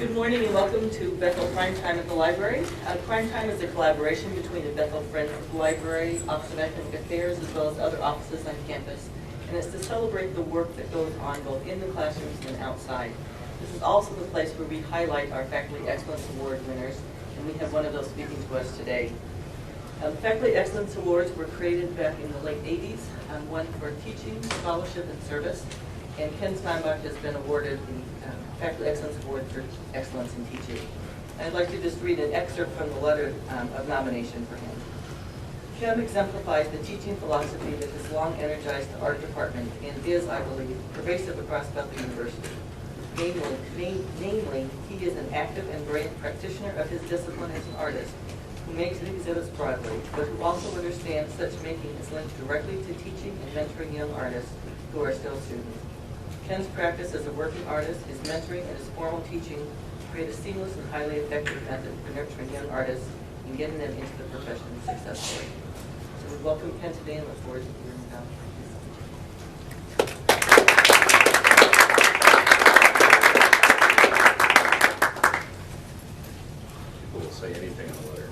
Good morning and welcome to Bethel Primetime at the Library. Primetime is a collaboration between the Bethel Friends Library, Office of Academic Affairs, as well as other offices on campus. And it's to celebrate the work that goes on both in the classrooms and outside. This is also the place where we highlight our Faculty Excellence Award winners, and we have one of those speaking to us today. Faculty Excellence Awards were created back in the late 80s, one for teaching, scholarship, and service. And Ken Steinbach has been awarded the Faculty Excellence Award for Excellence in Teaching. And I'd like to just read an excerpt from the letter of nomination for him. Ken exemplifies the teaching philosophy that has long energized the art department and is, I believe, pervasive across Bethel University. Namely, he is an active and brilliant practitioner of his discipline as an artist, who makes exhibits broadly, but who also understands such making is linked directly to teaching and mentoring young artists who are still students. Ken's practice as a working artist, his mentoring, and his formal teaching create a seamless and highly effective method for nurturing young artists and getting them into the profession successfully. So we welcome Ken today and look forward to hearing about People will say anything in the letter.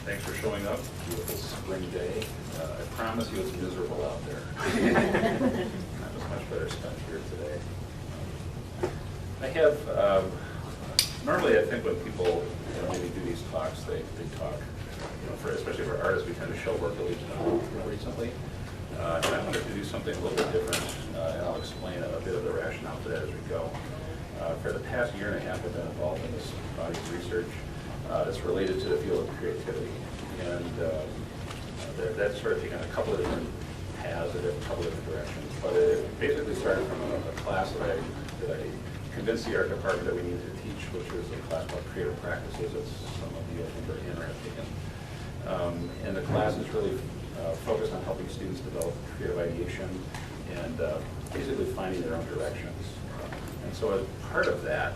Thanks for showing up. Beautiful spring day. I promise you it's miserable out there. That was much better spent here today. I have, normally I think when people maybe do these talks, they talk, especially for artists, we tend to show work that we've done recently. And I wanted to do something a little bit different, and I'll explain a bit of the rationale for that as we go. For the past year and a half, I've been involved in this body of research that's related to the field of creativity. And that's sort of taken a couple of different paths, a couple of different directions. But it basically started from a class that I convinced the art department that we needed to teach, which was a class called Creative Practices that some of you I think are in or have taken. And the class is really focused on helping students develop creative ideation and basically finding their own directions. And so as part of that,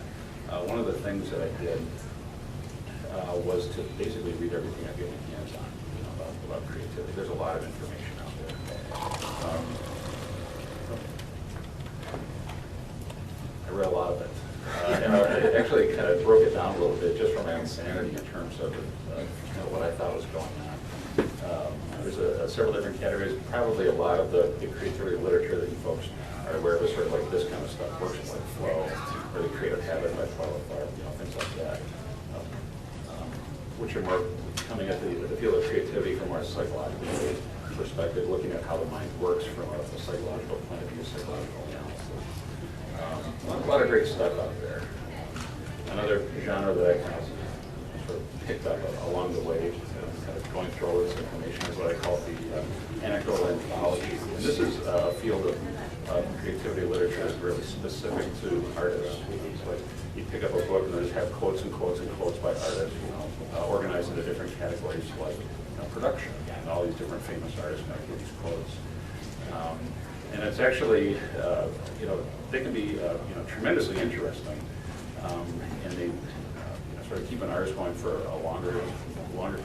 one of the things that I did was to basically read everything I get my hands on about creativity. There's a lot of information out there. I read a lot of it. And I actually kind of broke it down a little bit just for my own sanity in terms of what I thought was going on. There's several different categories. Probably a lot of the creativity literature that you folks are aware of is sort of like this kind of stuff, works like Flow, or The Creative Habit by Paulo Tharp, things like that, which are more coming at the field of creativity from a psychological perspective, looking at how the mind works from a psychological point of view, psychological analysis. A lot of great stuff out there. Another genre that I kind of sort of picked up along the way, kind of going through all this information, is what I call the anecdotal anthology. And this is a field of creativity literature that's really specific to artists. It's like you pick up a book and just have quotes and quotes and quotes by artists, organized into different categories like production, and all these different famous artists might give these quotes. And it's actually, they can be, tremendously interesting, and they sort of keep an artist going for a longer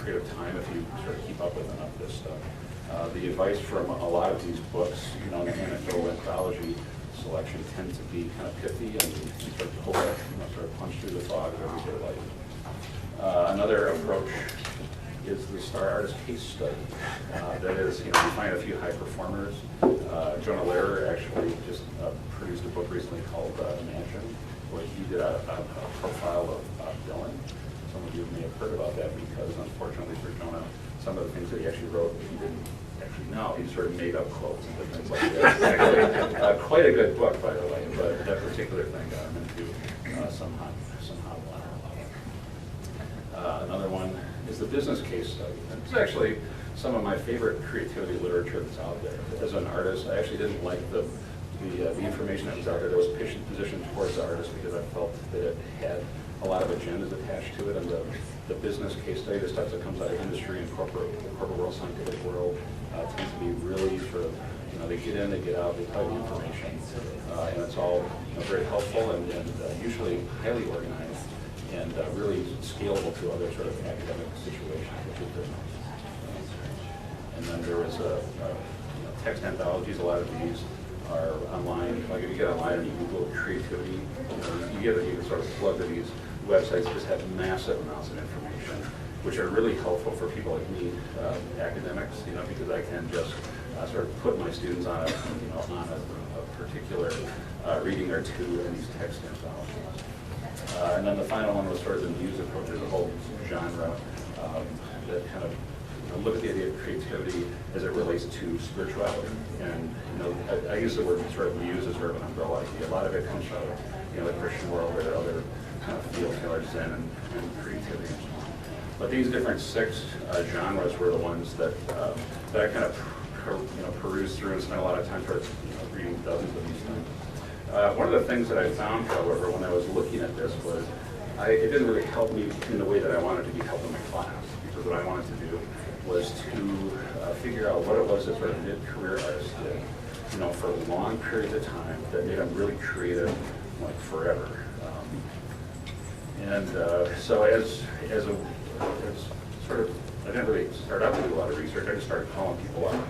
period of time if you sort of keep up with enough of this stuff. The advice from a lot of these books, the anecdotal anthology selection tends to be kind of pithy and sort of pull it, sort of punch through the fog of everyday life. Another approach is the Star Artist Case Study. That is, you find a few high performers. Jonah Lehrer actually just produced a book recently called Imagine, where he did a profile of Dylan. Some of you may have heard about that because, unfortunately for Jonah, some of the things that he actually wrote, he didn't actually know. He sort of made up quotes and things like that. It's actually quite a good book, by the way, but that particular thing got him into some hot water. Another one is the business case study. And it's actually some of my favorite creativity literature that's out there. As an artist, I actually didn't like the information that was out there that was positioned towards the artist because I felt that it had a lot of agendas attached to it, and the business case study, the stuff that comes out of industry and corporate world, scientific world, tends to be really sort of, they get in, they get out, they tell you information, and it's all very helpful and usually highly organized and really scalable to other sort of academic situations, which is very nice. And then there is text anthologies, a lot of these are online. Like if you get online and you Google creativity, you can sort of plug to these websites that just have massive amounts of information, which are really helpful for people like me, academics, because I can just sort of put my students on a particular reading or two in these text anthologies. And then the final one was sort of the muse approach, there's a whole genre that kind of look at the idea of creativity as it relates to spirituality. And I use the word sort of muse as sort of an umbrella idea. A lot of it comes out of the Christian world or other kind of fields, like Zen and creativity and so on. But these different 6 genres were the ones that I kind of perused through and spent a lot of time sort of reading dozens of these things. One of the things that I found, however, when I was looking at this was it didn't really help me in the way that I wanted to be helping my class, because what I wanted to do was to figure out what it was that sort of mid-career artists did, for long periods of time that made them really creative, like forever. So as sort of, I didn't really start out to do a lot of research. I just started calling people up,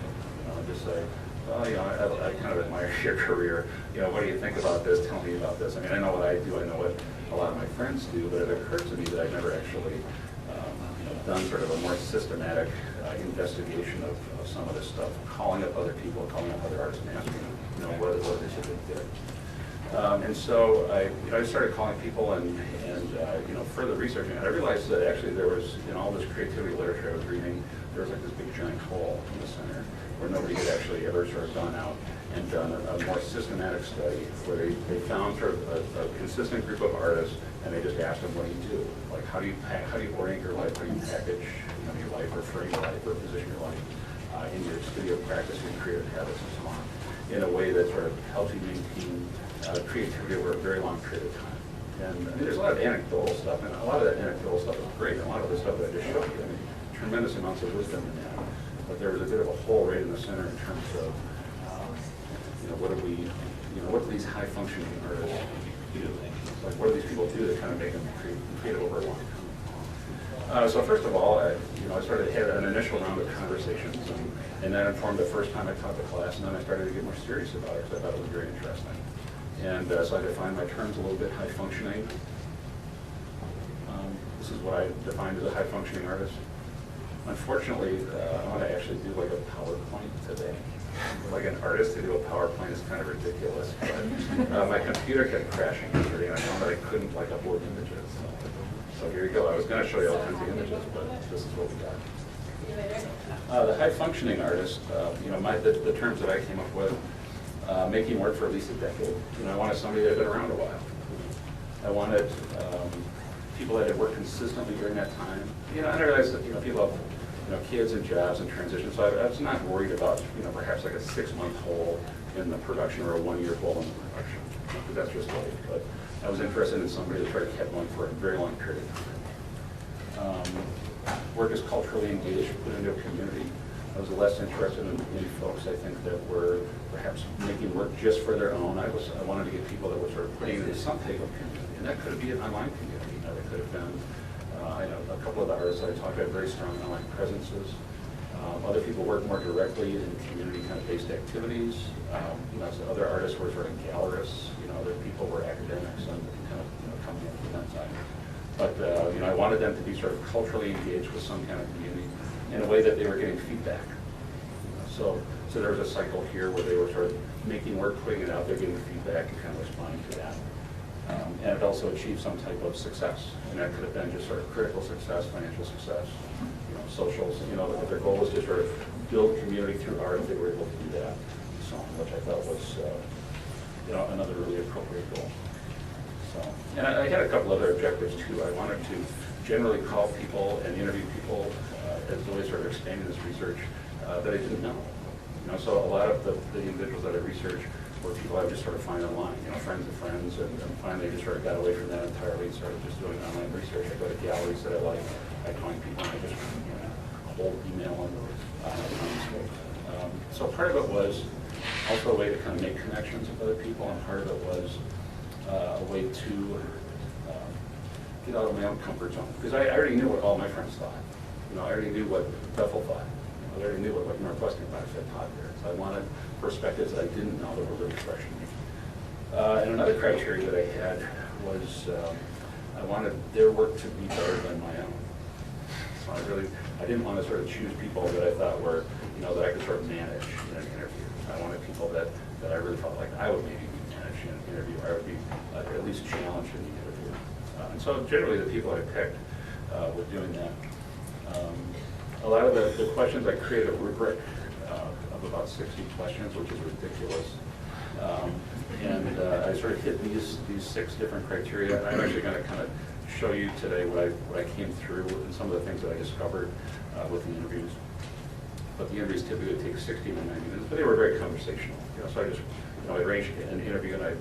just say, well, I kind of admire your career. What do you think about this? Tell me about this. I mean, I know what I do. I know what a lot of my friends do, but it occurred to me that I'd never actually done sort of a more systematic investigation of some of this stuff, calling up other people, calling up other artists and asking them, what it is that they did. And so I started calling people and further researching. I realized that actually there was, in all this creativity literature I was reading, there was like this big giant hole in the center where nobody had actually ever sort of gone out and done a more systematic study where they found sort of a consistent group of artists and they just asked them, what do you do? Like, how do you orient your life? How do you package your life, or frame your life, or position your life in your studio practice, your creative habits, and so on, in a way that sort of helps you maintain creativity over a very long period of time. And I mean, there's a lot of anecdotal stuff, and a lot of that anecdotal stuff is great, and a lot of the stuff that I just showed you, I mean, tremendous amounts of wisdom in that. But there was a bit of a hole right in the center in terms of, what do these high-functioning artists do? Like, what do these people do that kind of make them creative over a long time? So first of all, I started to have an initial round of conversations, and that informed the first time I taught the class, and then I started to get more serious about it because I thought it was very interesting. And so I defined my terms a little bit: high-functioning. This is what I defined as a high-functioning artist. Unfortunately, I want to actually do like a PowerPoint today. Like an artist to do a PowerPoint is kind of ridiculous. But my computer kept crashing yesterday, and I found that I couldn't upload images. So here you go. I was going to show you all kinds of images, but this is what we got. The high-functioning artist, the terms that I came up with, making work for at least a decade. I wanted somebody that had been around a while. I wanted people that had worked consistently during that time. And I realized that people have kids and jobs and transitions, so I was not worried about perhaps like a 6-month hole in the production or a 1-year hole in the production, because that's just life. But I was interested in somebody that sort of kept going for a very long period of time. Work is culturally engaged, put into a community. I was less interested in folks, I think, that were perhaps making work just for their own. I wanted to get people that were sort of putting into some type of community, and that could be an online community. That could have been, I know a couple of the artists I talked about very strong online presences. Other people work more directly in community kind of based activities. So other artists were sort of gallerists. Other people were academics and kind of coming in from that side. But I wanted them to be sort of culturally engaged with some kind of community in a way that they were getting feedback. So there was a cycle here where they were sort of making work, putting it out there, getting feedback, and kind of responding to that. And it also achieved some type of success. And that could have been just sort of critical success, financial success, socials. If their goal was to sort of build community through art, they were able to do that. So, which I thought was, another really appropriate goal. So, and I had a couple other objectives too. I wanted to generally call people and interview people as a way sort of expanding this research that I didn't know. So a lot of the individuals that I researched were people I would just sort of find online, friends of friends, and finally just sort of got away from that entirely and started just doing online research. I go to galleries that I like, I find people, and I just cold email them. So part of it was also a way to kind of make connections with other people, and part of it was a way to get out of my own comfort zone. Because I already knew what all my friends thought. I already knew what Bethel thought. I already knew what Northwestern thought if I taught there. I wanted perspectives that I didn't know that were really fresh to me. And another criteria that I had was I wanted their work to be better than my own. So I didn't want to sort of choose people that I thought were, that I could sort of manage in an interview. I wanted people that I really felt like I would maybe manage in an interview, or I would be at least challenged in the interview. And so generally the people I picked were doing that. A lot of the questions, I created a rubric of about 60 questions, which is ridiculous. And I sort of hit these 6 different criteria. And I'm actually going to kind of show you today what I came through and some of the things that I discovered with the interviews. But the interviews typically take 60 to 90 minutes, but they were very conversational. So I just, I arranged an interview, and I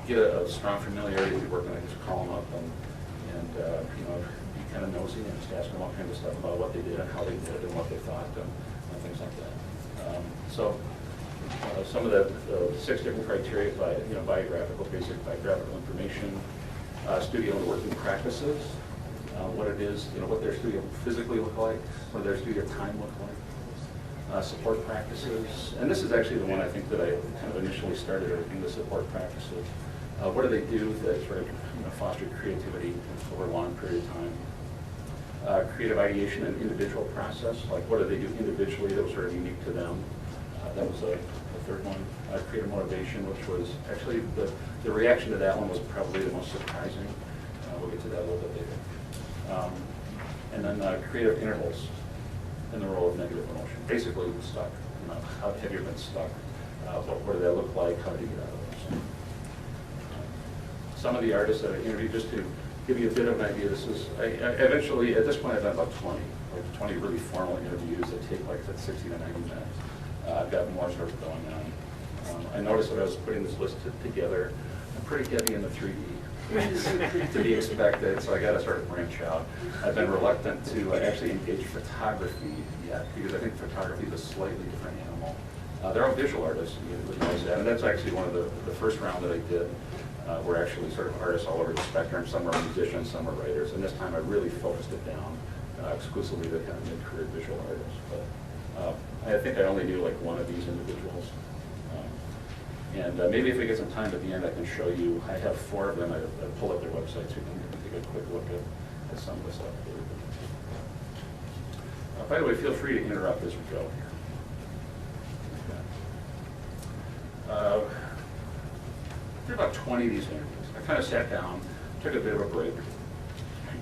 get a strong familiarity with work, and I just call them up and be kind of nosy and just ask them all kinds of stuff about what they did and how they did it and what they thought and things like that. Some of the 6 different criteria by, biographical, basic biographical information, studio and working practices, what it is, what their studio physically look like, what their studio time look like, support practices, and this is actually the one I think that I kind of initially started in the support practices. What do they do that sort of foster creativity over a long period of time? Creative ideation and individual process, like what do they do individually that was sort of unique to them? That was the 3rd one. Creative motivation, which was actually the reaction to that one was probably the most surprising. We'll get to that a little bit later. And then creative intervals in the role of negative emotion. Basically stuck. How have you been stuck? What did that look like? How did you get out of it? Some of the artists that I interviewed, just to give you a bit of an idea, I eventually, at this point, I've done about 20 really formal interviews that take like 60 to 90 minutes. I've got more sort of going on. I noticed that I was putting this list together. I'm pretty heavy in the 3D. To be expected, so I got to sort of branch out. I've been reluctant to actually engage photography yet, because I think photography is a slightly different animal. They're all visual artists, you realize that, and that's actually one of the first round that I did. Were actually sort of artists all over the spectrum. Some are musicians, some are writers, and this time I really focused it down exclusively to kind of mid-career visual artists. But I think I only knew like one of these individuals. And maybe if we get some time at the end, I can show you. I have 4 of them. I pulled up their websites so you can take a quick look at some of the stuff. By the way, feel free to interrupt as we go here. Did about 20 of these interviews. I kind of sat down, took a bit of a break,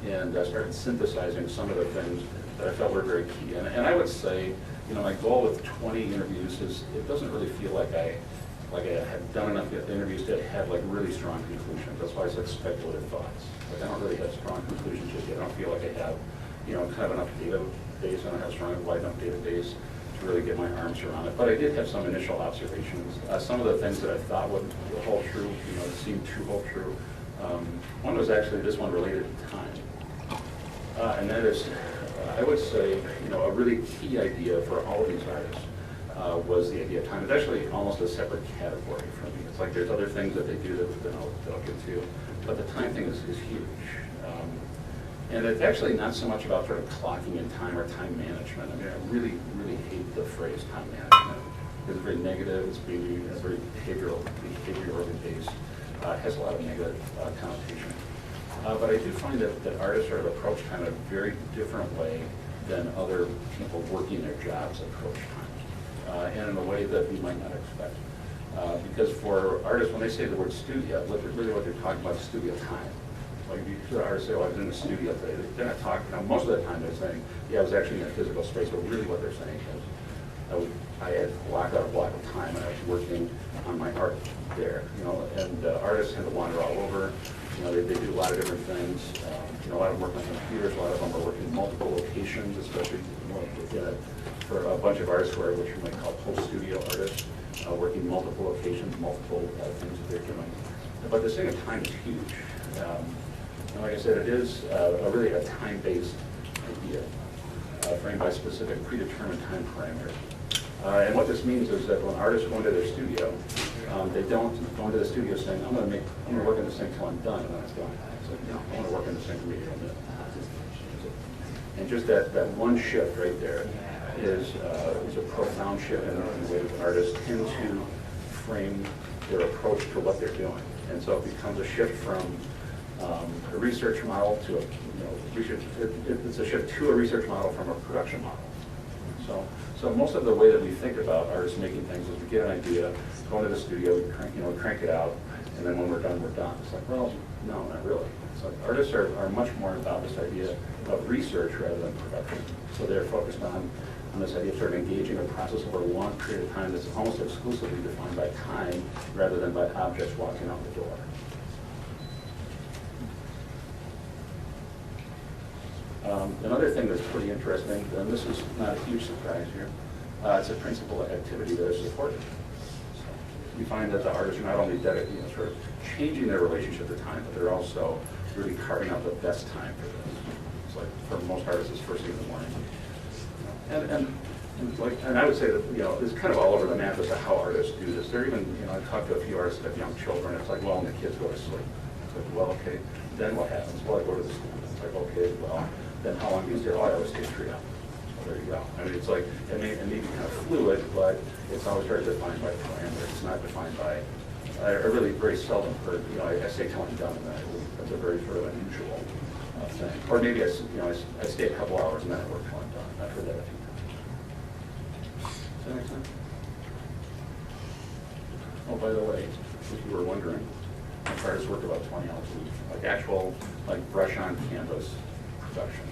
and started synthesizing some of the things that I felt were very key. And I would say, my goal with 20 interviews is it doesn't really feel like I have done enough interviews to have like really strong conclusions. That's why I said speculative thoughts. Like I don't really have strong conclusions yet. I don't feel like I have, kind of enough database. I don't have a strong, wide enough database to really get my arms around it. But I did have some initial observations. Some of the things that I thought would hold true, seemed to hold true. One was actually this one related to time. And that is, I would say, a really key idea for all of these artists was the idea of time. It's actually almost a separate category for me. It's like there's other things that they do that I'll get to, but the time thing is huge. And it's actually not so much about sort of clocking in time or time management. I mean, I really, really hate the phrase time management. It's very negative. It's very behavioral based. It has a lot of negative connotation. But I do find that artists sort of approach time in a very different way than other people working their jobs approach time, and in a way that we might not expect. Because for artists, when they say the word studio, really what they're talking about is studio time. Like you hear artists say, "Oh, I was in the studio today." They're not talking. Most of the time they're saying, "Yeah, I was actually in a physical space." But really, what they're saying is, I had blocked out a block of time, and I was working on my art there. And artists tend to wander all over. They do a lot of different things. A lot of them work on computers. A lot of them are working in multiple locations, especially for a bunch of artists what you might call post-studio artists, working multiple locations, multiple things that they're doing. But the thing of time is huge. And like I said, it is really a time-based idea, framed by specific predetermined time parameters. And what this means is that when artists go into their studio, they don't go into the studio saying, I'm going to work in this thing until I'm done, and then it's done. It's like, no, I want to work in this thing for me till I'm done. And just that one shift right there is a profound shift in the way that artists tend to frame their approach to what they're doing. And so it becomes a shift from a research model to it's a shift to a research model from a production model. So most of the way that we think about artists making things is we get an idea, go into the studio, we crank it out, and then when we're done, we're done. It's like, well, no, not really. It's like artists are much more about this idea of research rather than production. So they're focused on this idea of sort of engaging a process over a long period of time that's almost exclusively defined by time rather than by objects walking out the door. Another thing that's pretty interesting, and this is not a huge surprise here, it's a principal activity that is supported. So we find that the artists are not only dedicated, sort of changing their relationship to time, but they're also really carving out the best time for this. It's like for most artists, it's first thing in the morning. And I would say that it's kind of all over the map as to how artists do this. They're even I've talked to a few artists that have young children. It's like, well, and the kids go to sleep. It's like, well, okay, then what happens? Well, I go to the school. It's like, okay, well, then how long do you stay? Oh, I always stay 3 hours. So there you go. I mean, it's like it may be kind of fluid, but it's always very defined by parameters. It's not defined by. I really very seldom heard. I say till I'm done, and then I leave. That's a very sort of unusual thing. Or maybe I stay a couple hours and then I work till I'm done. I've heard that a few times. Does that make sense? Oh, by the way, if you were wondering, my artists work about 20 hours a week, like actual, brush on canvas production.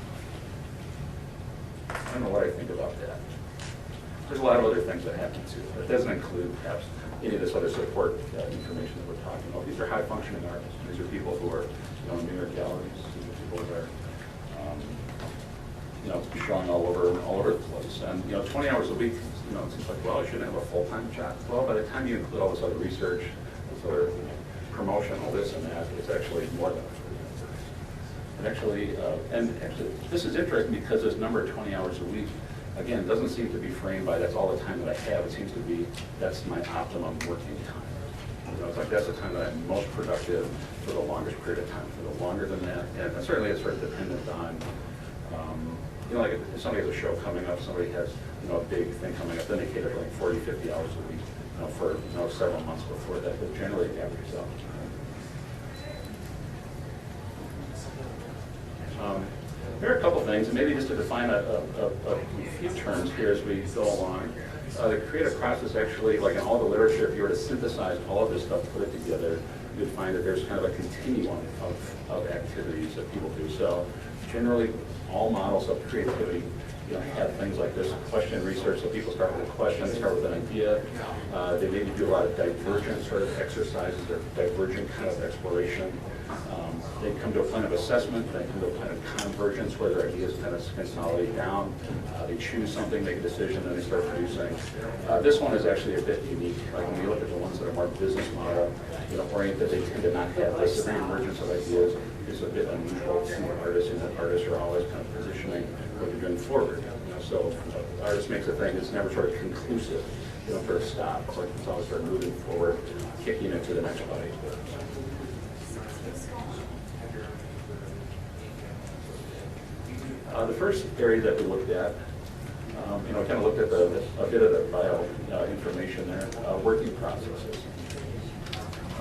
I don't know what I think about that. There's a lot of other things that happen too. It doesn't include perhaps any of this other support information that we're talking about. These are high-functioning artists. These are people who are, in New York galleries. These are people who are, showing all over the place. And 20 hours a week, it seems like, well, I shouldn't have a full-time job. Well, by the time you include all this other research, this other promotion, all this and that, it's actually more than and actually, this is interesting because this number of 20 hours a week, again, doesn't seem to be framed by that's all the time that I have. It seems to be that's my optimum working time. It's like that's the time that I'm most productive for the longest period of time. For the longer than that, and certainly it's sort of dependent on, like if somebody has a show coming up, somebody has a big thing coming up, then they cater for like 40, 50 hours a week, for several months before that. But generally, it averages out. There are a couple things, and maybe just to define a few terms here as we go along. The creative process actually, like in all the literature, if you were to synthesize all of this stuff, put it together, you'd find that there's kind of a continuum of activities that people do. So generally, all models of creativity have things like this question research. So people start with a question, they start with an idea. They maybe do a lot of divergent sort of exercises, or divergent kind of exploration. They come to a point of assessment, they come to a point of convergence where their ideas kind of consolidate down. They choose something, make a decision, then they start producing. This one is actually a bit unique. Like when you look at the ones that are more business model oriented, they tend to not have this. The emergence of ideas is a bit unusual to artists, and that artists are always kind of positioning what they're doing forward. So artist makes a thing that's never sort of conclusive. They don't sort of stop. It's like it's always sort of moving forward, kicking into the next body. The first area that we looked at, kind of looked at a bit of the bio information there, working processes.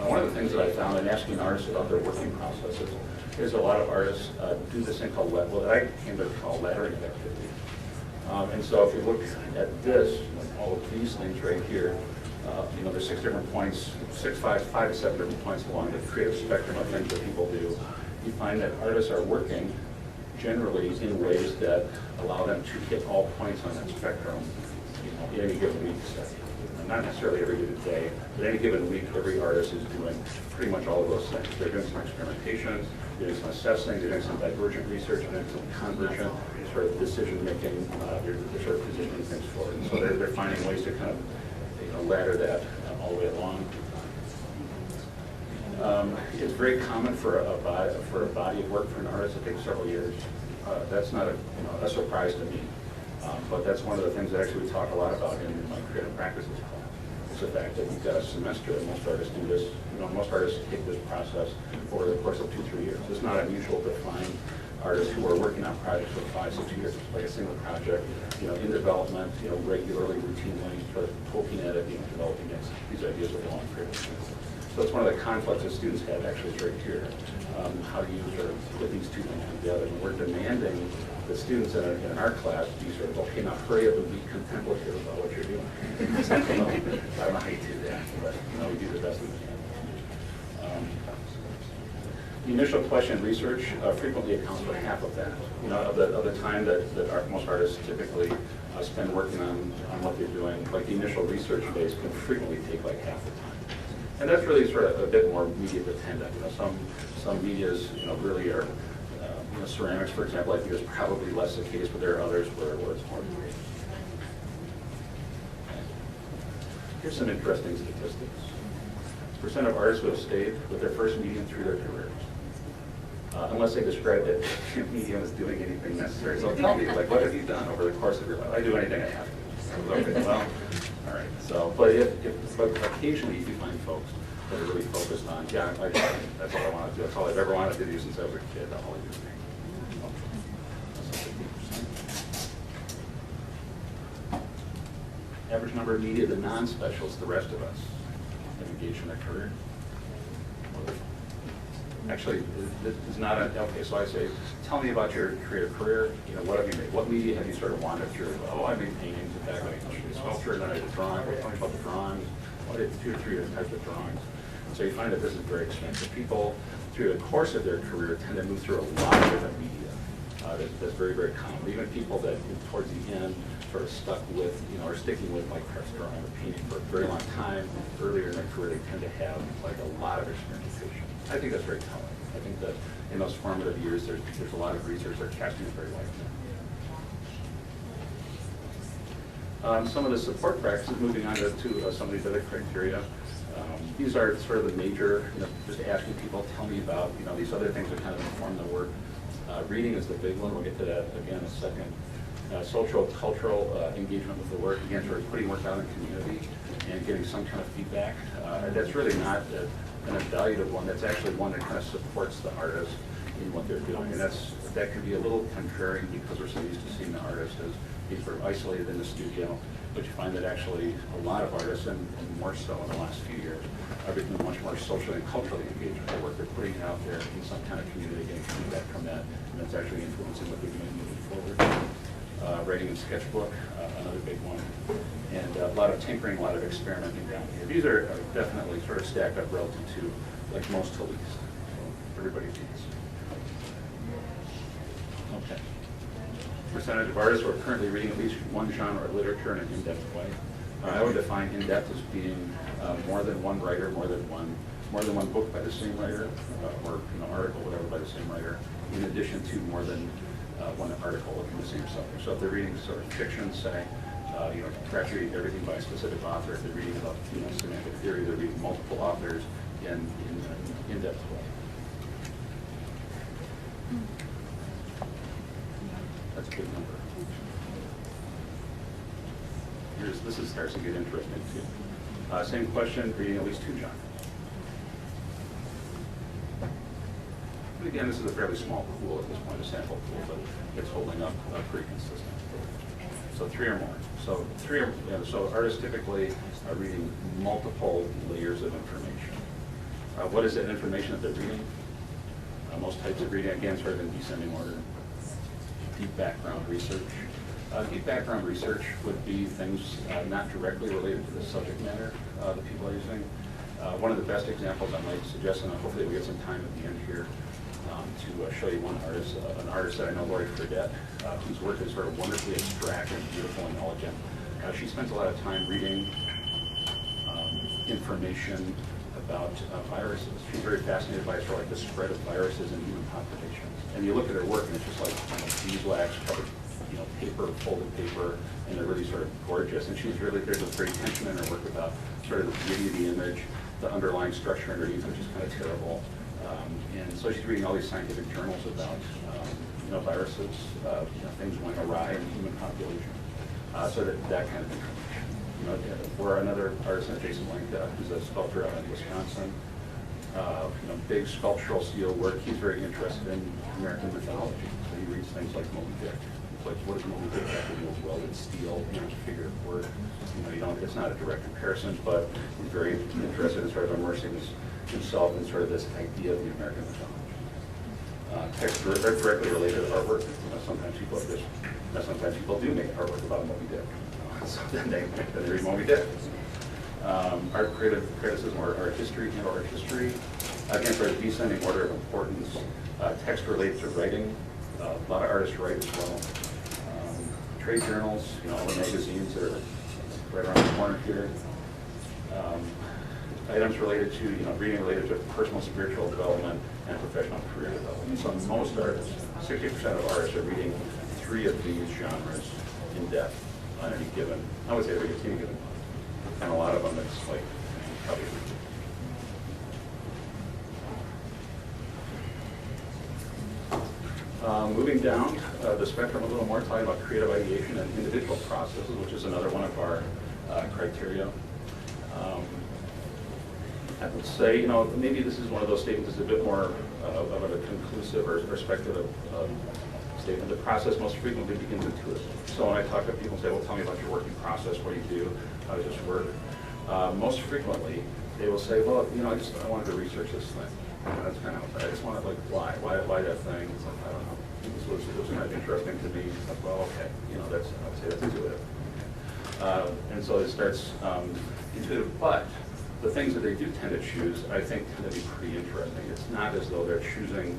One of the things that I found in asking artists about their working processes is a lot of artists do this thing called what I came to call laddering activity. And so if you look at this, all of these things right here, there's 6 different points, 5 to 7 different points along the creative spectrum of things that people do. You find that artists are working generally in ways that allow them to hit all points on that spectrum in any given week. Not necessarily every given day, but any given week, every artist is doing pretty much all of those things. They're doing some experimentation, they're doing some assessing, they're doing some divergent research, and then some convergent sort of decision-making, they're sort of positioning things forward. And so they're finding ways to kind of ladder that all the way along. It's very common for a body of work for an artist to take several years. That's not a surprise to me, but that's one of the things that actually we talk a lot about in my creative practices class. It's the fact that you've got a semester, and most artists do this. Most artists take this process over the course of 2-3 years. It's not unusual to find artists who are working on projects for 5, 6 years, like a single project, in development, regularly, routinely, sort of poking at it, developing these ideas with long periods. So it's one of the conflicts that students have actually is right here. How do you sort of put these two things together? And we're demanding the students in our class be sort of, okay, now hurry up and be contemplative about what you're doing. I don't know how you do that, but we do the best we can. The initial question research frequently accounts for half of that. Of the time that most artists typically spend working on what they're doing, like the initial research phase can frequently take like half the time. And that's really sort of a bit more media dependent. Some medias, really are, ceramics, for example, I think is probably less the case, but there are others where it's more the case. Here's some interesting statistics. % of artists who have stayed with their first medium through their careers. Unless they describe that medium as doing anything necessary. So tell me, like, what have you done over the course of your life? I do anything I have to. Okay, well, all right. So, but occasionally you do find folks that are really focused on, that's all I want to do. That's all I've ever wanted to do since I was a kid. That's all I do. Average number of media, the non-specialists, the rest of us, have engaged in a career. Actually, it's not okay. So I say, tell me about your creative career. What have you made? What media have you sort of wandered through? Oh, I made paintings. In fact, I made sculpture, and then I did drawing. Tell me about the drawings. I did 2 or 3 different types of drawings. And so you find that this is very expensive. People, through the course of their career, tend to move through a lot of different media. That's very, very common. Even people that towards the end sort of stuck with, are sticking with like perhaps drawing or painting for a very long time. Earlier in their career, they tend to have like a lot of experimentation. I think that's very telling. I think that in those formative years, there's a lot of research that casting a very light net. Some of the support practices, moving on to some of these other criteria. These are sort of the major, just asking people, tell me about, these other things that kind of inform the work. Reading is the big one. We'll get to that again in a second. Social, cultural engagement with the work. Again, sort of putting work out in the community and getting some kind of feedback. That's really not an evaluative one. That's actually one that kind of supports the artist in what they're doing. And that can be a little contrary because we're so used to seeing the artist as being sort of isolated in the studio. But you find that actually a lot of artists, and more so in the last few years, are becoming much more socially and culturally engaged with the work. They're putting it out there in some kind of community, getting feedback from that, and that's actually influencing what they're doing moving forward. Writing and sketchbook, another big one. And a lot of tinkering, a lot of experimenting down here. These are definitely sort of stacked up relative to like most to least. So everybody needs. Okay. Percentage of artists who are currently reading at least one genre of literature in an in-depth way. I would define in-depth as being more than one writer, more than one book by the same writer, or article, whatever, by the same writer, in addition to more than one article in the same subject. So if they're reading sort of fiction, say, perhaps reading everything by a specific author. If they're reading about semantic theory, they're reading multiple authors in an in-depth way. That's a good number. This starts to get interesting too. Same question, reading at least 2 genres. But again, this is a fairly small pool at this point, a sample pool, but it's holding up pretty consistent. So 3 or more. So artists typically are reading multiple layers of information. What is that information that they're reading? Most types of reading, again, sort of in descending order. Deep background research. Deep background research would be things not directly related to the subject matter that people are using. One of the best examples I might suggest, and hopefully we get some time at the end here, to show you one artist, an artist that I know, Lori Fredette, whose work is sort of wonderfully abstract and beautiful and elegant. She spends a lot of time reading information about viruses. She's very fascinated by sort of like the spread of viruses in human populations. And you look at her work, and it's just like beeswax covered, paper, folded paper, and they're really sort of gorgeous. And there's a great tension in her work about sort of the beauty of the image, the underlying structure underneath, which is kind of terrible. And so she's reading all these scientific journals about, viruses, things going awry in the human population. So that kind of information. Or another artist, Jason Lanka, who's a sculptor out in Wisconsin. big sculptural steel work. He's very interested in American mythology. So he reads things like Moby Dick. It's like, what does Moby Dick have to do with welded steel? Figurative word. It's not a direct comparison, but he's very interested in sort of immersing himself in sort of this idea of the American mythology. Text directly related to artwork. Sometimes people do make artwork about Moby Dick. So then they read Moby Dick. Art criticism or art history, art history. Again, sort of descending order of importance. Text related to writing. A lot of artists write as well. Trade journals, all the magazines that are right around the corner here. Items related to, reading related to personal spiritual development and professional career development. So most artists, 60% of artists are reading 3 of these genres in depth on any given, I would say every given month. And a lot of them it's like probably moving down the spectrum a little more, talking about creative ideation and individual processes, which is another one of our criteria. I would say, maybe this is one of those statements that's a bit more of a conclusive or speculative statement. The process most frequently begins intuitively. So when I talk to people and say, well, tell me about your working process, what do you do, how does this work? Most frequently, they will say, well, I wanted to research this thing. That's kind of, I just wanted, why that thing? It's like, I don't know. This was kind of interesting to me. It's like, well, okay, I would say that's intuitive. And so it starts intuitive, but the things that they do tend to choose, I think, tend to be pretty interesting. It's not as though they're choosing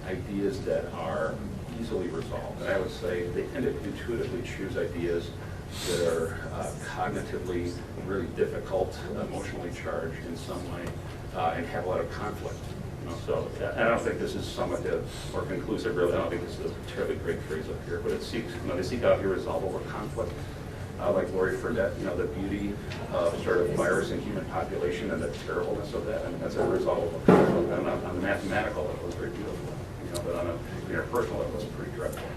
ideas that are easily resolved. And I would say they tend to intuitively choose ideas that are cognitively really difficult, emotionally charged in some way, and have a lot of conflict. So I don't think this is summative or conclusive, really. I don't think this is a terribly great phrase up here, but it seeks, they seek out irresolvable conflict. Like Lori Fredette, the beauty of sort of virus and human population and the terribleness of that. I mean, that's a resolvable conflict. On the mathematical level, it's very beautiful. But on a interpersonal level, it's pretty dreadful.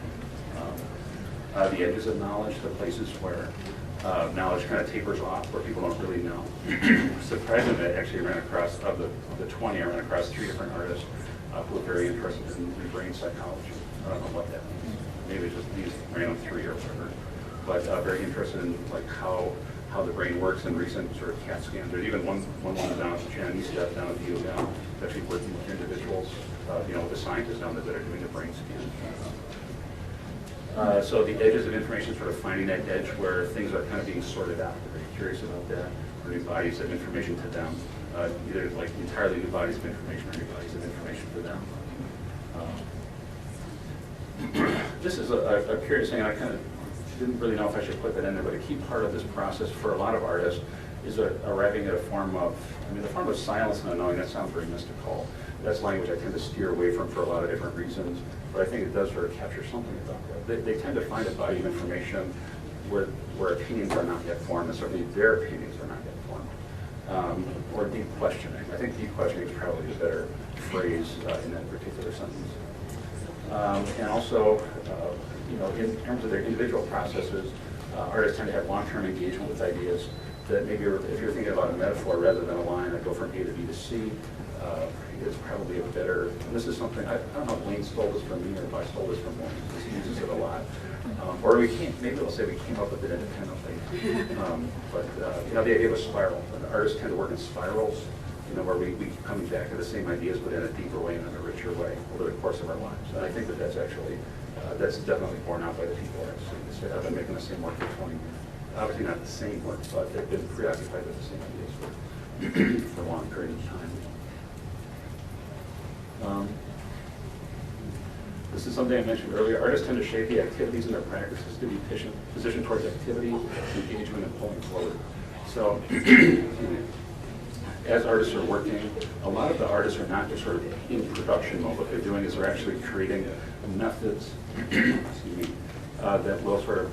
The edges of knowledge, the places where knowledge kind of tapers off, where people don't really know. Surprisingly, I actually ran across, of the 20, I ran across 3 different artists who are very interested in brain psychology. I don't know what that means. Maybe just these random 3 or whatever. But very interested in how the brain works in recent sort of CAT scans. There's even one woman down at the Chinese staff down at the UM actually working with individuals, with the scientists down there that are doing the brain scans. So the edges of information, sort of finding that edge where things are kind of being sorted out. They're very curious about that. Or new bodies of information to them. Either like entirely new bodies of information or new bodies of information for them. This is a curious thing. I kind of didn't really know if I should put that in there, but a key part of this process for a lot of artists is arriving at a form of, the form of silence and unknowing. That sounds very mystical. That's language I tend to steer away from for a lot of different reasons, but I think it does sort of capture something about that. They tend to find a body of information where opinions are not yet formed, and certainly their opinions are not yet formed. Or deep questioning. I think deep questioning is probably a better phrase in that particular sentence. And also, in terms of their individual processes, artists tend to have long-term engagement with ideas that maybe if you're thinking about a metaphor rather than a line that go from A to B to C, is probably a better, and this is something, I don't know if Wayne stole this from me or if I stole this from Wayne, because he uses it a lot. Or maybe they'll say we came up with it independently. But the idea of a spiral. Artists tend to work in spirals, where we keep coming back to the same ideas, but in a deeper way and in a richer way over the course of our lives. And I think that's actually, that's definitely borne out by the people I've been making the same work for 20 years. Obviously not the same work, but they've been preoccupied with the same ideas for a long period of time. This is something I mentioned earlier. Artists tend to shape the activities in their practices to be positioned towards activity, engagement, and pulling forward. So, as artists are working, a lot of the artists are not just sort of in production mode. What they're doing is they're actually creating methods that will sort of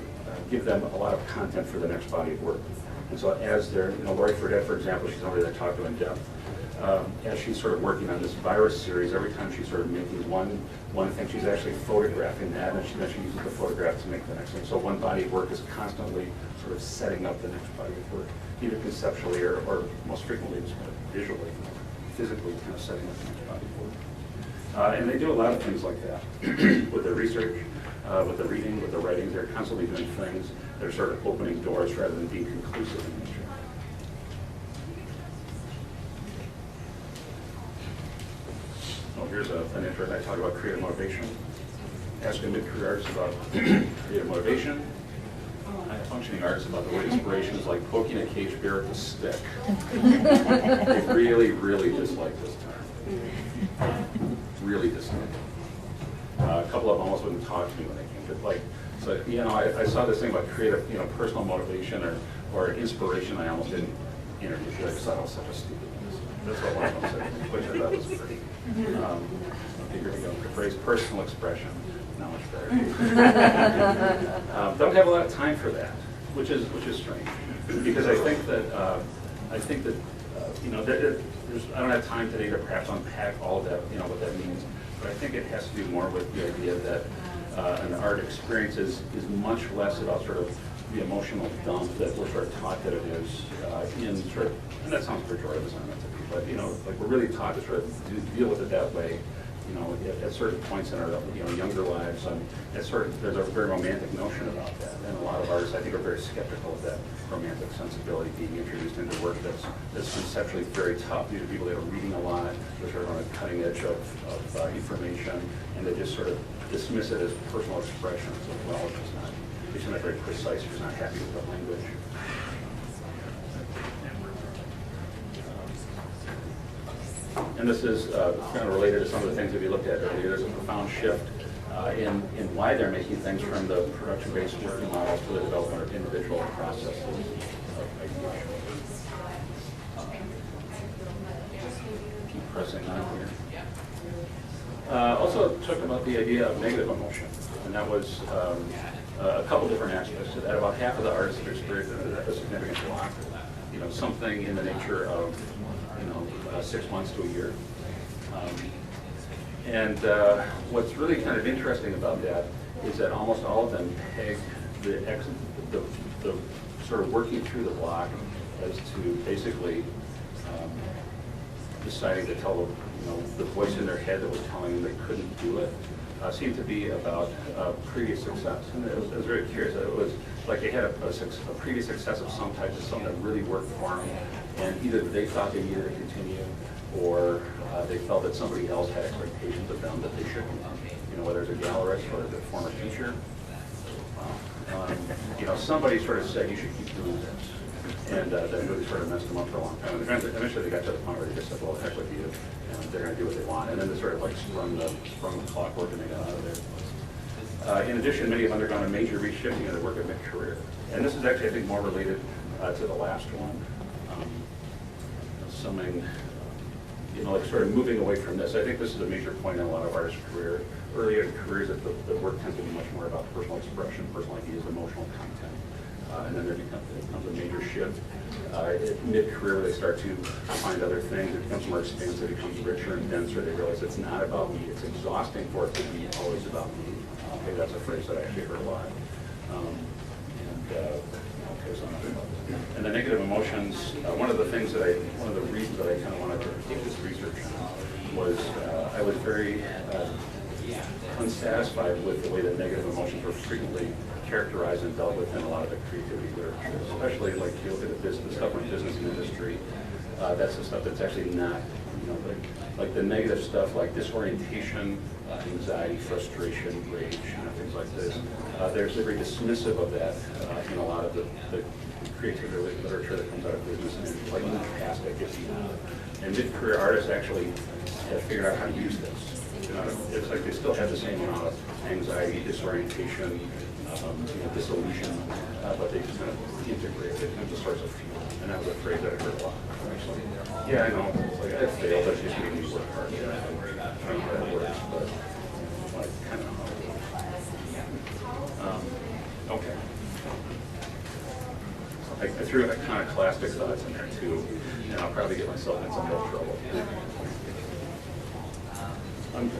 give them a lot of content for the next body of work. And so as they're, Lori Fredette, for example, she's somebody that I talked to in depth. As she's sort of working on this virus series, every time she's sort of making one thing, she's actually photographing that, and then she uses the photograph to make the next thing. So one body of work is constantly sort of setting up the next body of work, either conceptually or most frequently just kind of visually. physically kind of setting up the next body board. And they do a lot of things like that with the research, with the reading, with the writing. They're constantly doing things that are sort of opening doors rather than being conclusive in nature. Oh, here's an intro. I talk about creative motivation. Asking mid-career artists about creative motivation. High-functioning artists about the way inspiration is like poking a caged bear with a stick. They really, really dislike this term. Really dislike it. A couple of them almost wouldn't talk to me when they came to like. So I saw this thing about creative, personal motivation or inspiration. I almost didn't interview because I thought it was such a stupid thing. That's what one of them said, which I thought was pretty. Okay, here we go. The phrase personal expression. Not much better. Don't have a lot of time for that, which is strange, because I think that there's, I don't have time today to perhaps unpack all of that, what that means, but I think it has to do more with the idea that an art experience is much less about sort of the emotional dump that we're sort of taught that it is in sort of, and that sounds pejorative, it's not meant to be, but like we're really taught to sort of deal with it that way. At certain points in our younger lives, there's a very romantic notion about that, and a lot of artists I think are very skeptical of that romantic sensibility being introduced into work that's conceptually very tough. These are people that are reading a lot, they're sort of on the cutting edge of information, and they just sort of dismiss it as personal expression. So, well, it's not very precise. You're not happy with the language. And this is kind of related to some of the things that we looked at earlier. There's a profound shift in why they're making things from the production-based working models to the development of individual processes of ideation. Keep pressing on here. Also talked about the idea of negative emotion, and that was a couple different aspects to that. About half of the artists have experienced a significant block, something in the nature of 6 months to a year. And what's really kind of interesting about that is that almost all of them peg the sort of working through the block as to basically deciding to tell the voice in their head that was telling them they couldn't do it seemed to be about previous success. And I was very curious. It was like they had a previous success of some type, of something that really worked for them, and either they thought they needed to continue, or they felt that somebody else had expectations of them that they shouldn't. Whether it's a gallerist or a former teacher, somebody sort of said you should keep doing this, and that really sort of messed them up for a long time. And eventually, they got to the point where they just said, "Well, heck with you," and they're going to do what they want. And then they sort of like sprung the clockwork, and they got out of there. In addition, many have undergone a major reshifting of their work at mid-career, and this is actually, I think, more related to the last one. Something, like sort of moving away from this. I think this is a major point in a lot of artists' career. Earlier in careers, that the work tends to be much more about personal expression, personal ideas, emotional content. And then there becomes a major shift at mid-career where they start to find other things. It becomes more expansive, it becomes richer and denser. They realize it's not about me. It's exhausting for it to be always about me. Okay, that's a phrase that I actually heard a lot. And the negative emotions, one of the reasons that I kind of wanted to take this research on was I was very unsatisfied with the way that negative emotions were frequently characterized and dealt with in a lot of the creativity literature, especially like you look at the stuff in business and industry. That's the stuff that's actually not, like the negative stuff like disorientation, anxiety, frustration, rage, things like this. They're very dismissive of that in a lot of the creativity literature that comes out of business and like past that gets and mid-career artists actually have figured out how to use this. It's like they still have the same amount of anxiety, disorientation, disillusion, but they just kind of integrate it into source of fuel. And that was a phrase that I heard a lot. Actually, yeah, I know. It's like I failed, but just made me work hard. I don't know how that works, but I kind of know how it works. Okay. I threw iconoclastic thoughts in there too, and I'll probably get myself in some real trouble.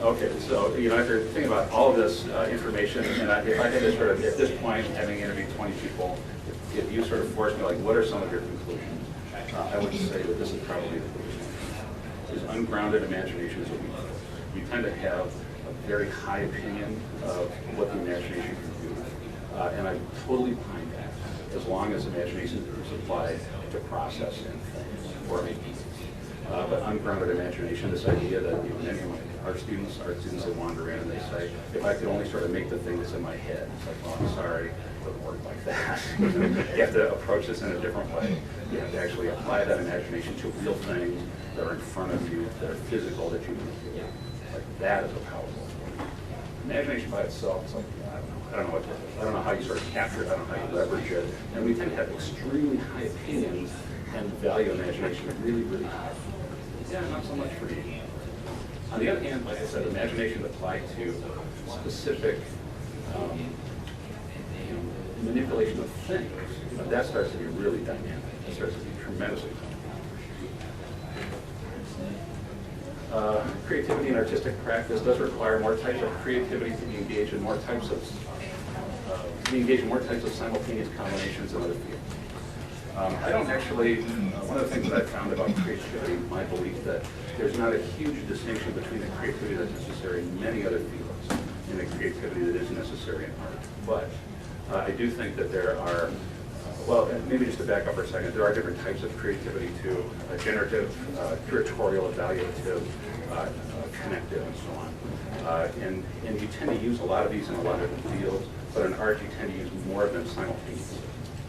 Okay, so after thinking about all of this information, and if I had to sort of, at this point, having interviewed 20 people, if you sort of forced me, like, what are some of your conclusions? I would say that this is probably the conclusion. is ungrounded imagination is a weakness. We tend to have a very high opinion of what the imagination can do, and I'm totally behind that, as long as imagination is applied to process and things or make pieces. But ungrounded imagination, this idea that many of our students that wander in and they say, if I could only sort of make the thing that's in my head, it's like, well, I'm sorry, it doesn't work like that. You have to approach this in a different way. You have to actually apply that imagination to real things that are in front of you, that are physical, that you can do. Like that is a powerful thing. Imagination by itself is like, I don't know what that is. I don't know how you sort of capture it, I don't know how you leverage it. And we tend to have extremely high opinions and value imagination really, really high. Yeah, not so much for me. On the other hand, like I said, imagination applied to specific manipulation of things, that starts to be really dynamic. It starts to be tremendously dynamic. Creativity and artistic practice does require more types of creativity to be engaged in more types of simultaneous combinations in other fields. I don't actually, one of the things that I found about creativity, my belief that there's not a huge distinction between the creativity that's necessary in many other fields and the creativity that is necessary in art. But I do think that there are, well, maybe just to back up for a second, there are different types of creativity too, generative, curatorial, evaluative, connective, and so on. And you tend to use a lot of these in a lot of different fields, but in art you tend to use more of them simultaneously.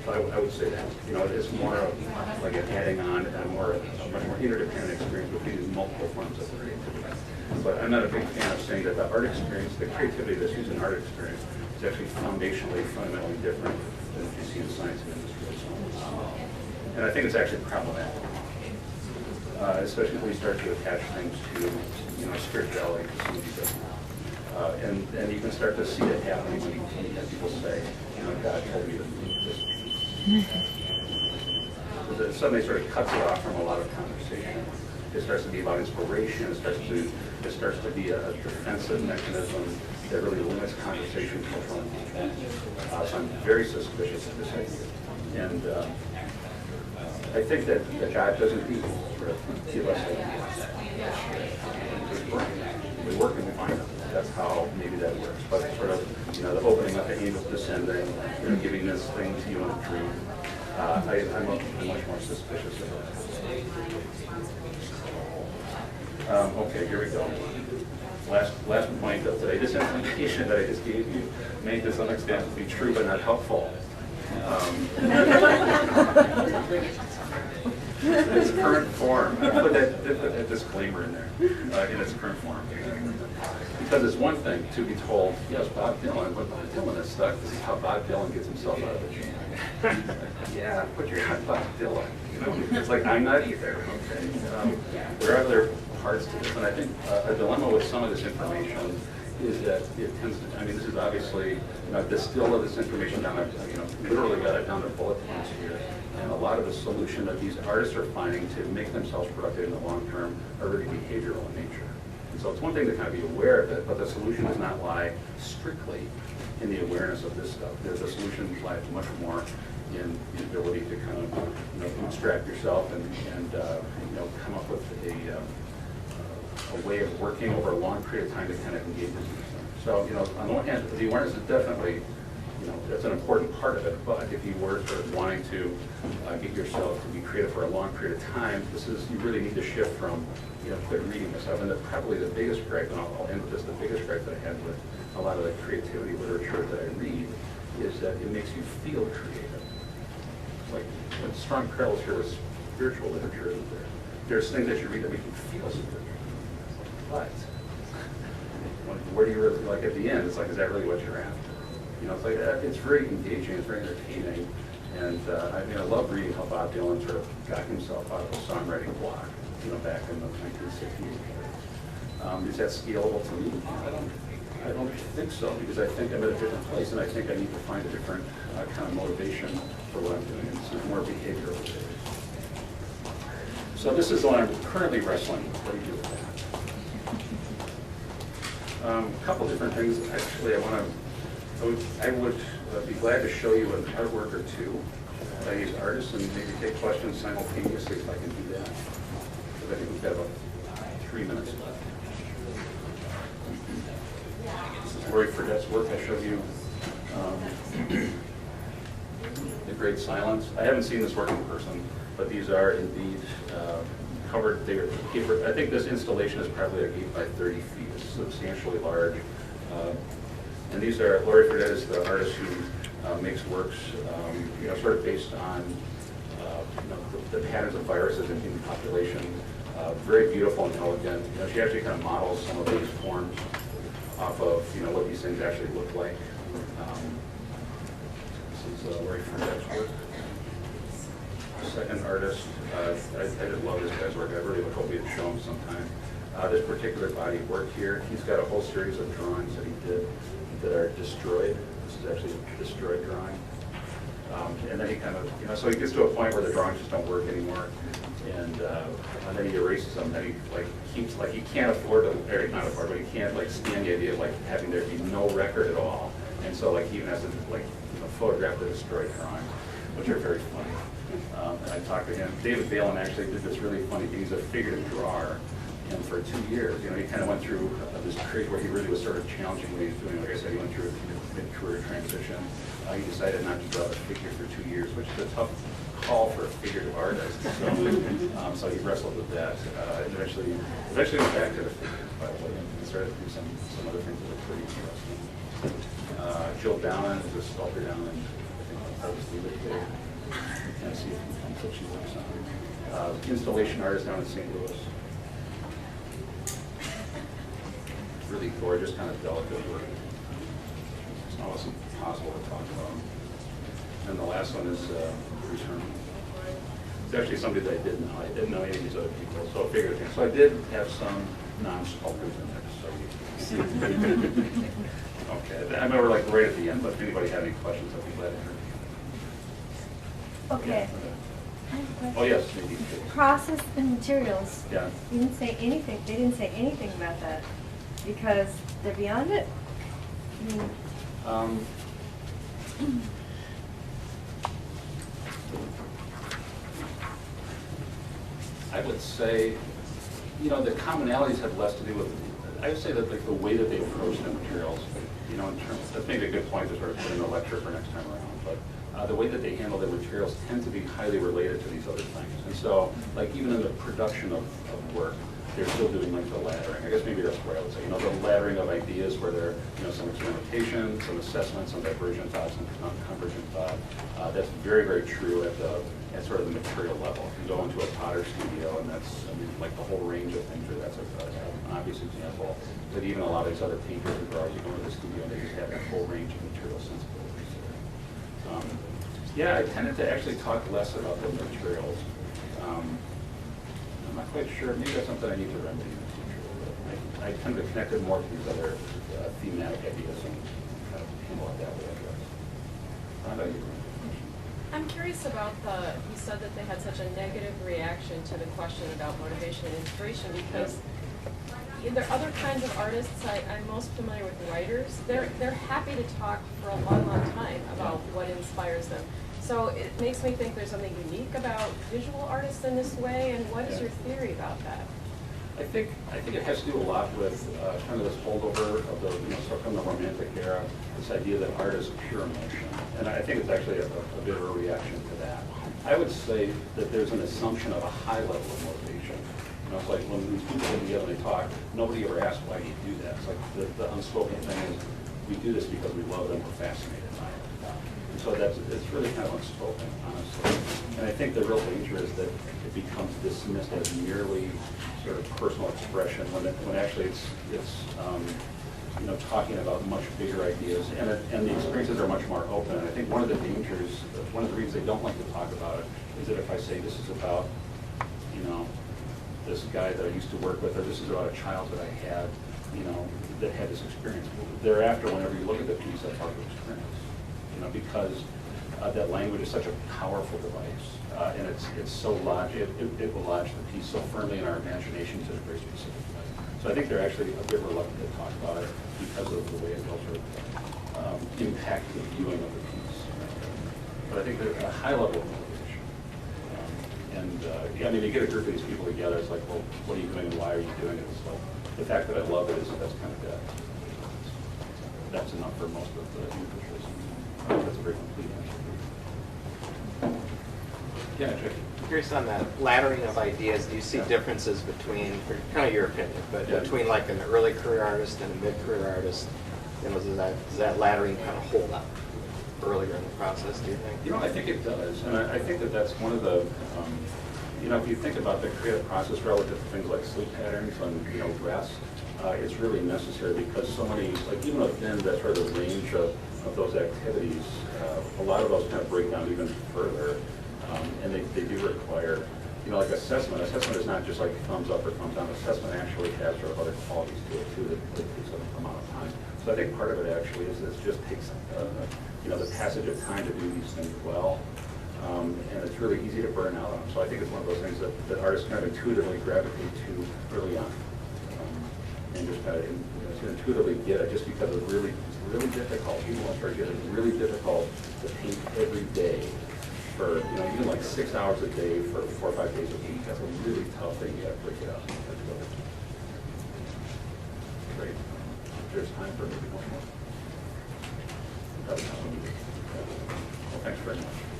So I would say that, it's more of like an adding on and a much more interdependent experience between these multiple forms of creativity. But I'm not a big fan of saying that the art experience, the creativity that's used in art experience, is actually foundationally, fundamentally different than what you see in science and industry. And I think it's actually problematic, especially when you start to attach things to, spirituality to some of these things. And you can start to see it happening when you have people say, God told me to make this. So suddenly sort of cuts it off from a lot of conversation. It starts to be about inspiration. It starts to be a defensive mechanism that really limits conversation control. So I'm very suspicious of this idea. And I think that God doesn't sort of give us ideas. We work and we find them. That's how maybe that works. But sort of, the opening up the angels descending, giving this thing to you in a dream. I'm much more suspicious of that. Okay, here we go. Last point of today. This information that I just gave you may to some extent be true but not helpful. Its current form. I put that disclaimer in there, in its current form. Because it's one thing to be told, yes, Bob Dylan, but Bob Dylan is stuck. This is how Bob Dylan gets himself out of it. Yeah, but you're not Bob Dylan. It's like, I'm not either. Okay. There are other parts to this, and I think a dilemma with some of this information is that it tends to, this is obviously, I've distilled this information down, literally got it down to bullet points here. And a lot of the solution that these artists are finding to make themselves productive in the long term are really behavioral in nature. And so it's one thing to kind of be aware of it, but the solution does not lie strictly in the awareness of this stuff. The solution lies much more in the ability to kind of bootstrap yourself and come up with a way of working over a long period of time to kind of engage in these things. So on the one hand, the awareness is definitely that's an important part of it, but if you were sort of wanting to get yourself to be creative for a long period of time, you really need to shift from, quit reading this stuff. And probably the biggest gripe, and I'll end with this, the biggest gripe that I had with a lot of the creativity literature that I read is that it makes you feel creative. Like, when strong parallels here with spiritual literature, isn't there? There's things that you read that make you feel spiritual. But, where do you really, like at the end, it's like, is that really what you're after? It's like, it's very engaging, it's very entertaining, and I love reading how Bob Dylan sort of got himself out of a songwriting block, back in the 1960s. Is that scalable to me? I don't think so, because I think I'm at a different place, and I think I need to find a different kind of motivation for what I'm doing. It's more behavioral. So this is the one I'm currently wrestling with. What do you do with that? A couple different things. Actually, I would be glad to show you an artwork or two by these artists and maybe take questions simultaneously if I can do that. Because I think we've got about 3 minutes left. This is Lori Fredette's work. I showed you The Great Silence. I haven't seen this work in person, but these are indeed covered. I think this installation is probably like 8 by 30 feet. It's substantially large. And these are, Lori Fredette is the artist who makes works, sort of based on the patterns of viruses in human population. Very beautiful and elegant. She actually kind of models some of these forms off of what these things actually look like. This is Lori Fredette's work. Second artist, I just love this guy's work. I really would hope we'd show him sometime. This particular body of work here, he's got a whole series of drawings that he did that are destroyed. This is actually a destroyed drawing. And then he kind of, so he gets to a point where the drawings just don't work anymore. And then he erases them. Then he can't afford to, or not afford, but he can't stand the idea of having there be no record at all. And so he even has to photograph the destroyed drawings, which are very funny. And I talked to him. David Balin actually did this really funny thing. He's a figurative drawer. And for 2 years, he kind of went through this period where he really was sort of challenging what he was doing. Like I said, he went through a mid-career transition. He decided not to draw the figure for 2 years, which is a tough call for a figurative artist. So he wrestled with that. And eventually went back to the figure, by the way, and started to do some other things that were pretty interesting. Jill Downen is a sculptor down in, I think, obviously, there. You can't see it until she works on it. Installation artist down in St. Louis. Really gorgeous, kind of delicate work. It's almost impossible to talk about. And the last one is Bruce Herman. It's actually somebody that I didn't know. I didn't know any of these other people, so I figured. So I did have some non-sculptors in there. So okay, I remember right at the end. But if anybody had any questions, I'd be glad to hear. Okay. Yeah. Oh yes, maybe. Process and materials. Yeah. You didn't say anything. They didn't say anything about that because they're beyond it. I would say, the commonalities have less to do with. I would say that the way that they approach the materials, in terms. That's maybe a good point to sort of put in the lecture for next time around, but. The way that they handle the materials tend to be highly related to these other things. And so, even in the production of work, they're still doing the laddering. I guess maybe that's where I would say, the laddering of ideas where there are, some experimentation, some assessment, some divergent thought, some convergent thought. That's very, very true at sort of the material level. You go into a potter studio, and that's, the whole range of things. That's an obvious example. But even a lot of these other painters and drawers, you go into the studio, and they just have that whole range of material sensibilities. Yeah, I tended to actually talk less about the materials. I'm not quite sure. Maybe that's something I need to remedy in the future. But I tend to connect it more to these other thematic ideas and kind of handle it that way, I guess. How about you? I'm curious about you said that they had such a negative reaction to the question about motivation and inspiration because there are other kinds of artists. I'm most familiar with writers. They're happy to talk for a long, long time about what inspires them. So it makes me think there's something unique about visual artists in this way. And what is your theory about that? I think it has to do a lot with kind of this holdover of the sort from the Romantic era, this idea that art is pure emotion, and I think it's actually a bit of a reaction to that. I would say that there's an assumption of a high level of motivation. It's like when these people get together and they talk, nobody ever asks why do you do that. It's like the unspoken thing is we do this because we love them, we're fascinated by it. And so it's really kind of unspoken, honestly. And I think the real danger is that it becomes dismissed as merely sort of personal expression when actually it's talking about much bigger ideas and the experiences are much more open. And I think one of the dangers, one of the reasons they don't like to talk about it is that if I say this is about, this guy that I used to work with, or this is about a child that I had, that had this experience. Thereafter, whenever you look at the piece, that's hard to experience, because that language is such a powerful device, and it's so it will lodge the piece so firmly in our imagination to a very specific way. So I think they're actually a bit reluctant to talk about it because of the way it will sort of impact the viewing of the piece. But I think there's a high level of motivation. And, yeah, I mean, you get a group of these people together, it's like, well, what are you doing and why are you doing it? So the fact that I love it is that's kind of good. That's enough for most of the individuals. That's a very complete answer. Yeah, Jake. I'm curious on that laddering of ideas, do you see differences between, for kind of your opinion, but Yeah. between like an early career artist and a mid-career artist? You know, does that laddering kind of hold up earlier in the process, do you think? You know, I think it does, and I think that that's one of the, you know, if you think about the creative process relative to things like sleep patterns and, you know, rest, it's really necessary because so many, like even within that sort of range of those activities, a lot of those kind of break down even further, and they do require, you know, like assessment. Assessment is not just like thumbs up or thumbs down. Assessment actually has sort of other qualities to it too that takes an amount of time. So I think part of it actually is it just takes, you know, the passage of time to do these things well. And it's really easy to burn out on. So I think it's one of those things that artists kind of intuitively gravitate to early on. And just kind of intuitively get it just because it's really difficult. People want to start getting really difficult to paint every day for, you know, even like 6 hours a day for 4 or 5 days a week. That's a really tough thing. You got to break it up. Great. There's time for maybe one more. Well, thanks very much.